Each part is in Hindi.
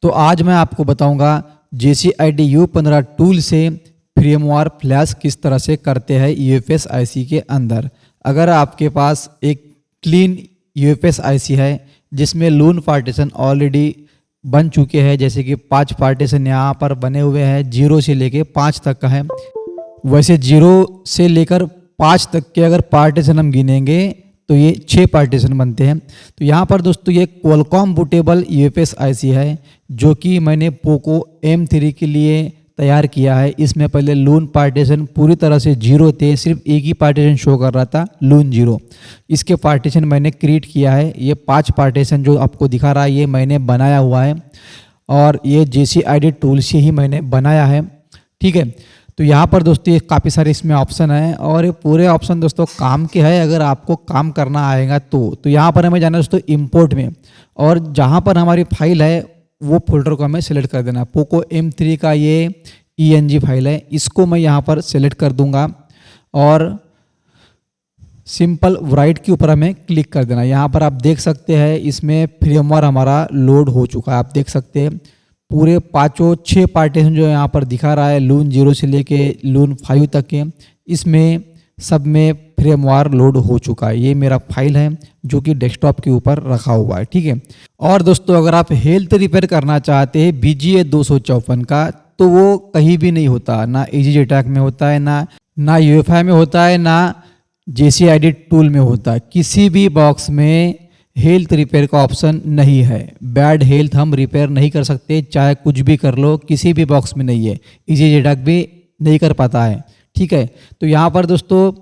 तो आज मैं आपको बताऊंगा JCID U15 टूल से फ्रेमवार फ्लैश किस तरह से करते हैं UFS IC के अंदर। अगर आपके पास एक क्लीन UFS IC है जिसमें लून पार्टीशन ऑलरेडी बन चुके हैं, जैसे कि 5 पार्टीशन यहाँ पर बने हुए हैं, 0 से लेके 5 तक का है। वैसे 0 से लेकर 5 तक के अगर पार्टीशन हम गिनेंगे तो ये 6 पार्टीशन बनते हैं। तो यहाँ पर दोस्तों ये क्वालकॉम बूटेबल UFS IC है जो कि मैंने पोको M3 के लिए तैयार किया है। इसमें पहले लून पार्टीशन पूरी तरह से 0 थे, सिर्फ एक ही पार्टीशन शो कर रहा था, लून 0। इसके पार्टीशन मैंने क्रिएट किया है। ये 5 पार्टीशन जो आपको दिखा रहा है ये मैंने बनाया हुआ है और ये JCID टूल से ही मैंने बनाया है। ठीक है, तो यहाँ पर दोस्तों ये काफ़ी सारे इसमें ऑप्शन हैं और ये पूरे ऑप्शन दोस्तों काम के है। अगर आपको काम करना आएगा तो यहाँ पर हमें जाना है दोस्तों इंपोर्ट में, और जहाँ पर हमारी फाइल है वो फोल्डर को हमें सेलेक्ट कर देना है। पोको M3 का ये ENG फाइल है, इसको मैं यहाँ पर सेलेक्ट कर दूंगा और सिंपल राइट के ऊपर हमें क्लिक कर देना। यहाँ पर आप देख सकते हैं इसमें फ्रेमवार हमारा लोड हो चुका है। आप देख सकते हैं पूरे 6 पार्टीशन जो यहाँ पर दिखा रहा है, लून 0 से लेके लून 5 तक के, इसमें सब में फ्रेमवार लोड हो चुका है। ये मेरा फाइल है जो कि डेस्कटॉप के ऊपर रखा हुआ है। ठीक है, और दोस्तों अगर आप हेल्थ रिपेयर करना चाहते हैं BGA 254 का, तो वो कहीं भी नहीं होता, ना EasyJet में होता है, ना UEFI में होता है, ना JCID टूल में होता है। किसी भी बॉक्स में हेल्थ रिपेयर का ऑप्शन नहीं है। बैड हेल्थ हम रिपेयर नहीं कर सकते, चाहे कुछ भी कर लो, किसी भी बॉक्स में नहीं है। EasyJet भी नहीं कर पाता है। ठीक है, तो यहाँ पर दोस्तों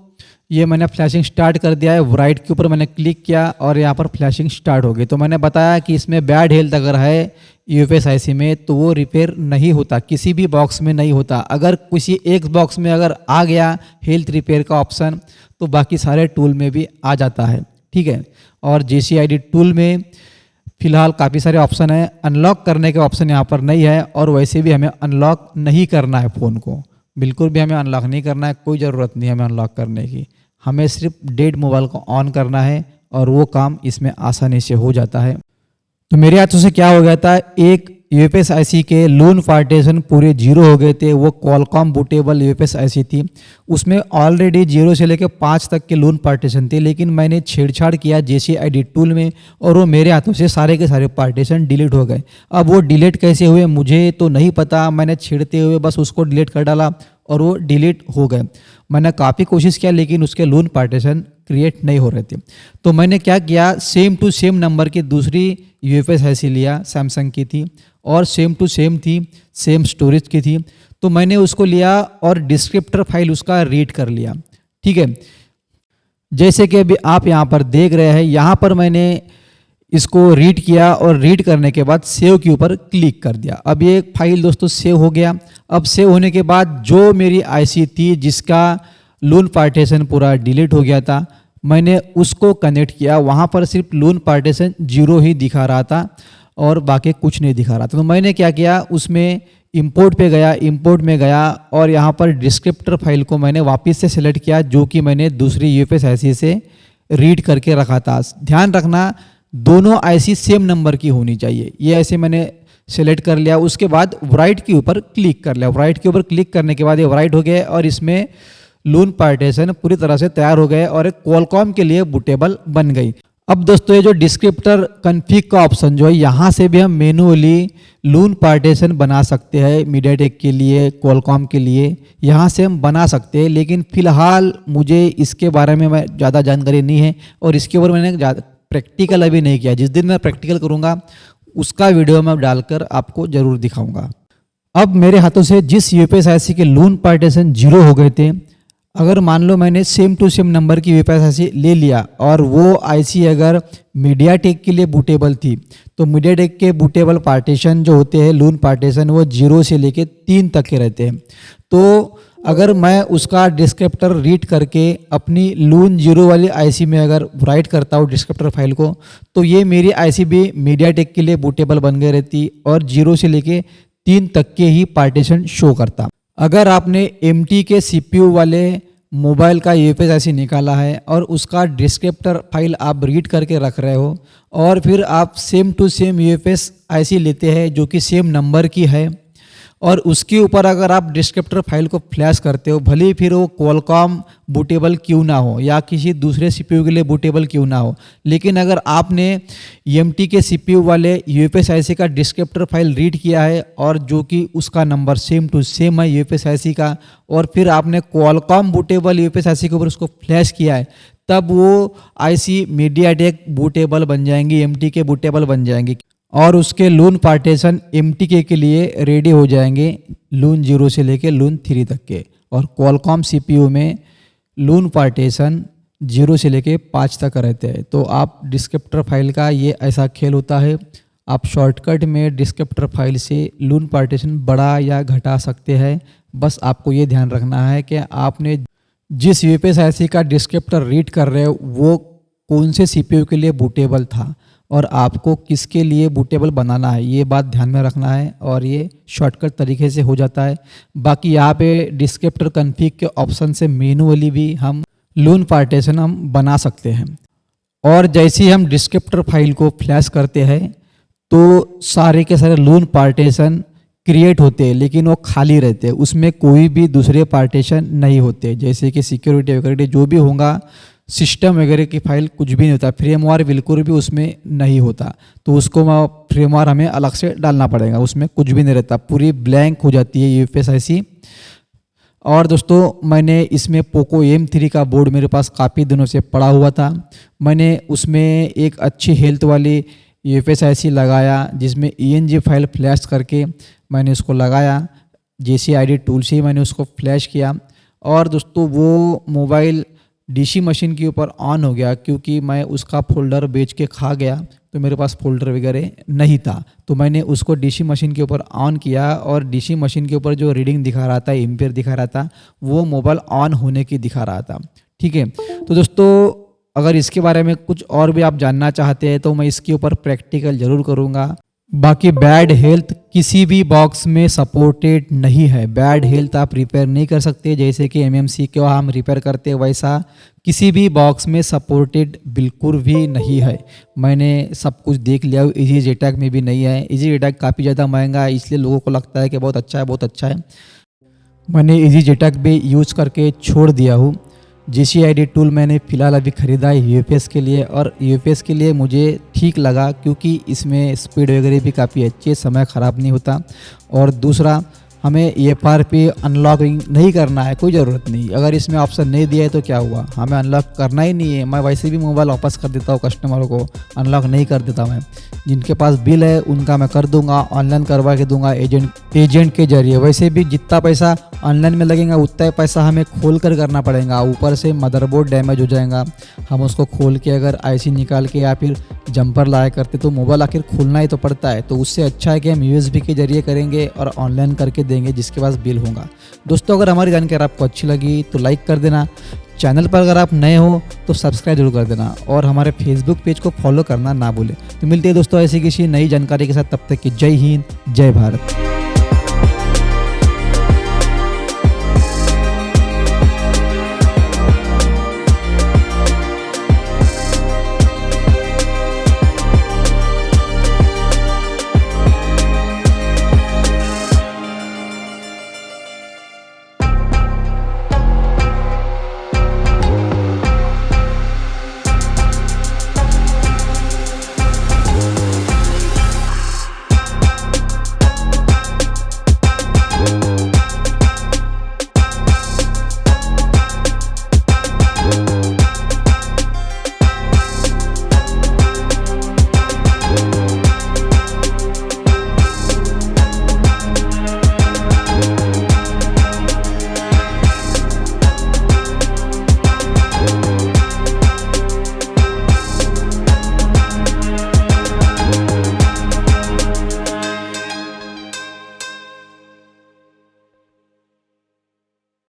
ये मैंने फ्लैशिंग स्टार्ट कर दिया है। राइट के ऊपर मैंने क्लिक किया और यहाँ पर फ्लैशिंग स्टार्ट हो गई। तो मैंने बताया कि इसमें बैड हेल्थ अगर है UFS IC में तो वो रिपेयर नहीं होता, किसी भी बॉक्स में नहीं होता। अगर किसी एक बॉक्स में अगर आ गया हेल्थ रिपेयर का ऑप्शन तो बाकी सारे टूल में भी आ जाता है। ठीक है, और JCID टूल में फिलहाल काफ़ी सारे ऑप्शन हैं। अनलॉक करने के ऑप्शन यहाँ पर नहीं है, और वैसे भी हमें अनलॉक नहीं करना है फ़ोन को, बिल्कुल भी हमें अनलॉक नहीं करना है, कोई ज़रूरत नहीं है हमें अनलॉक करने की। हमें सिर्फ डेड मोबाइल को ऑन करना है और वो काम इसमें आसानी से हो जाता है। तो मेरे हाथों से क्या हो गया था, एक UFS IC के लून पार्टीशन पूरे 0 हो गए थे। वो क्वालकॉम बूटेबल UFS IC थी, उसमें ऑलरेडी 0 से लेकर 5 तक के लून पार्टीशन थे, लेकिन मैंने छेड़छाड़ किया JCID टूल में और वो मेरे हाथों से सारे के सारे पार्टीशन डिलीट हो गए। अब वो डिलीट कैसे हुए मुझे तो नहीं पता, मैंने छेड़ते हुए बस उसको डिलीट कर डाला और वो डिलीट हो गए। मैंने काफ़ी कोशिश किया लेकिन उसके लून पार्टीशन क्रिएट नहीं हो रहे थे। तो मैंने क्या किया, सेम टू सेम नंबर की दूसरी UFS IC लिया, सैमसंग की थी और सेम टू सेम थी, सेम स्टोरेज की थी। तो मैंने उसको लिया और डिस्क्रिप्टर फाइल उसका रीड कर लिया। ठीक है, जैसे कि अभी आप यहाँ पर देख रहे हैं, यहाँ पर मैंने इसको रीड किया और रीड करने के बाद सेव के ऊपर क्लिक कर दिया। अब ये फाइल दोस्तों सेव हो गया। अब सेव होने के बाद जो मेरी IC थी जिसका लून पार्टीशन पूरा डिलीट हो गया था, मैंने उसको कनेक्ट किया। वहाँ पर सिर्फ लून पार्टीशन 0 ही दिखा रहा था और बाकी कुछ नहीं दिखा रहा था। तो मैंने क्या किया, उसमें इंपोर्ट पे गया, इंपोर्ट में गया और यहाँ पर डिस्क्रिप्टर फाइल को मैंने वापस से सिलेक्ट किया जो कि मैंने दूसरी UFS IC से रीड करके रखा था। ध्यान रखना दोनों IC सेम नंबर की होनी चाहिए। ये ऐसे मैंने सेलेक्ट कर लिया। उसके बाद राइट के ऊपर क्लिक कर लिया। राइट के ऊपर क्लिक करने के बाद ये राइट हो गया और इसमें लून पार्टीशन पूरी तरह से तैयार हो गए और एक क्वालकॉम के लिए बूटेबल बन गई। अब दोस्तों ये जो डिस्क्रिप्टर कन्फिग का ऑप्शन जो है, यहाँ से भी हम मैन्युअली लून पार्टीशन बना सकते हैं। मीडियाटेक के लिए, क्वालकॉम के लिए यहाँ से हम बना सकते हैं, लेकिन फ़िलहाल मुझे इसके बारे में ज़्यादा जानकारी नहीं है और इसके ऊपर मैंने प्रैक्टिकल अभी नहीं किया। जिस दिन मैं प्रैक्टिकल करूँगा उसका वीडियो मैं डालकर आपको ज़रूर दिखाऊँगा। अब मेरे हाथों से जिस UFS IC के लून पार्टीशन 0 हो गए थे, अगर मान लो मैंने सेम टू सेम नंबर की UFS IC ले लिया और वो IC अगर मीडियाटेक के लिए बूटेबल थी, तो मीडियाटेक के बूटेबल पार्टीशन जो होते हैं लून पार्टीशन वो 0 से लेके 3 तक के रहते हैं। तो अगर मैं उसका डिस्क्रिप्टर रीड करके अपनी लून 0 वाली IC में अगर राइट करता हूँ डिस्क्रिप्टर फाइल को, तो ये मेरी IC भी मीडियाटेक के लिए बूटेबल बन गई रहती और 0 से लेके 3 तक के ही पार्टीशन शो करता। अगर आपने MT के CPU वाले मोबाइल का UFS IC निकाला है और उसका डिस्क्रिप्टर फाइल आप रीड करके रख रहे हो और फिर आप same to same UFS IC लेते हैं जो कि सेम नंबर की है, और उसके ऊपर अगर आप डिस्क्रिप्टर फाइल को फ्लैश करते हो, भले ही फिर वो क्वालकॉम बूटेबल क्यों ना हो या किसी दूसरे सीपीयू के लिए बूटेबल क्यों ना हो, लेकिन अगर आपने EMT के सीपीयू वाले यूएफएस आईसी का डिस्क्रिप्टर फाइल रीड किया है और जो कि उसका नंबर सेम टू सेम है यूएफएस आईसी का, और फिर आपने क्वालकॉम बूटेबल यूएफएस आईसी के ऊपर उसको फ्लैश किया है, तब वो आईसी मीडियाटेक बूटेबल बन जाएंगी, EMT के बूटेबल बन जाएंगी, और उसके लून पार्टीशन MTK के लिए रेडी हो जाएंगे लून 0 से लेके लून 3 तक के। और क्वालकॉम CPU में लून पार्टीशन 0 से लेके 5 तक रहते हैं। तो आप डिस्क्रिप्टर फाइल का ये ऐसा खेल होता है, आप शॉर्टकट में डिस्क्रिप्टर फाइल से लून पार्टीशन बढ़ा या घटा सकते हैं। बस आपको ये ध्यान रखना है कि आपने जिस यूएफएस आईसी का डिस्क्रिप्टर रीड कर रहे हो वो कौन से CPU के लिए बूटेबल था और आपको किसके लिए बूटेबल बनाना है, ये बात ध्यान में रखना है, और ये शॉर्टकट तरीके से हो जाता है। बाकी यहाँ पे डिस्क्रिप्टर कॉन्फ़िग के ऑप्शन से मैन्युअली भी हम लून पार्टीशन हम बना सकते हैं। और जैसे ही हम डिस्क्रिप्टर फाइल को फ्लैश करते हैं तो सारे के सारे लून पार्टीशन क्रिएट होते हैं, लेकिन वो खाली रहते हैं, उसमें कोई भी दूसरे पार्टीशन नहीं होते, जैसे कि सिक्योरिटी वगैरह जो भी होगा, सिस्टम वगैरह की फाइल कुछ भी नहीं होता, फ्रेमवार बिल्कुल भी उसमें नहीं होता। तो उसको फ्रेमवार हमें अलग से डालना पड़ेगा, उसमें कुछ भी नहीं रहता, पूरी ब्लैंक हो जाती है यूएफएस आईसी। और दोस्तों मैंने इसमें पोको M3 का बोर्ड मेरे पास काफ़ी दिनों से पड़ा हुआ था, मैंने उसमें एक अच्छी हेल्थ वाली यूएफएस आईसी लगाया जिसमें ENG फाइल फ्लैश करके मैंने उसको लगाया, JCID टूल से ही मैंने उसको फ्लैश किया। और दोस्तों वो मोबाइल DC मशीन के ऊपर ऑन हो गया, क्योंकि मैं उसका फोल्डर बेच के खा गया तो मेरे पास फोल्डर वगैरह नहीं था, तो मैंने उसको DC मशीन के ऊपर ऑन किया और DC मशीन के ऊपर जो रीडिंग दिखा रहा था, एम्पियर दिखा रहा था, वो मोबाइल ऑन होने की दिखा रहा था। ठीक है, तो दोस्तों अगर इसके बारे में कुछ और भी आप जानना चाहते हैं तो मैं इसके ऊपर प्रैक्टिकल ज़रूर करूँगा। बाकी बैड हेल्थ किसी भी बॉक्स में सपोर्टेड नहीं है, बैड हेल्थ आप रिपेयर नहीं कर सकते, जैसे कि MMC को हम रिपेयर करते हैं वैसा किसी भी बॉक्स में सपोर्टेड बिल्कुल भी नहीं है। मैंने सब कुछ देख लिया, EasyJetAC में भी नहीं है, EasyJetAC काफ़ी ज़्यादा महंगा है इसलिए लोगों को लगता है कि बहुत अच्छा है, बहुत अच्छा है। मैंने EasyJetAC भी यूज़ करके छोड़ दिया हूँ। JCID टूल मैंने फ़िलहाल अभी ख़रीदा है यूएफएस के लिए, और यूएफएस के लिए मुझे ठीक लगा क्योंकि इसमें स्पीड वगैरह भी काफ़ी अच्छी है, समय ख़राब नहीं होता। और दूसरा, हमें FRP अनलॉकिंग नहीं करना है, कोई ज़रूरत नहीं, अगर इसमें ऑप्शन नहीं दिया है तो क्या हुआ, हमें अनलॉक करना ही नहीं है। मैं वैसे भी मोबाइल वापस कर देता हूँ कस्टमरों को, अनलॉक नहीं कर देता मैं। जिनके पास बिल है उनका मैं कर दूंगा, ऑनलाइन करवा के दूंगा एजेंट के जरिए। वैसे भी जितना पैसा ऑनलाइन में लगेगा उतना पैसा हमें खोल कर करना पड़ेगा, ऊपर से मदरबोर्ड डैमेज हो जाएगा, हम उसको खोल के अगर आईसी निकाल के या फिर जंपर लाया करते तो मोबाइल आखिर खोलना ही तो पड़ता है। तो उससे अच्छा है कि हम USB के जरिए करेंगे और ऑनलाइन करके देंगे जिसके पास बिल होगा। दोस्तों अगर हमारी जानकारी आपको अच्छी लगी तो लाइक कर देना, चैनल पर अगर आप नए हो तो सब्सक्राइब जरूर कर देना, और हमारे फेसबुक पेज को फॉलो करना ना भूलें। तो मिलते हैं दोस्तों ऐसी किसी नई जानकारी के साथ, तब तक की जय हिंद, जय भारत।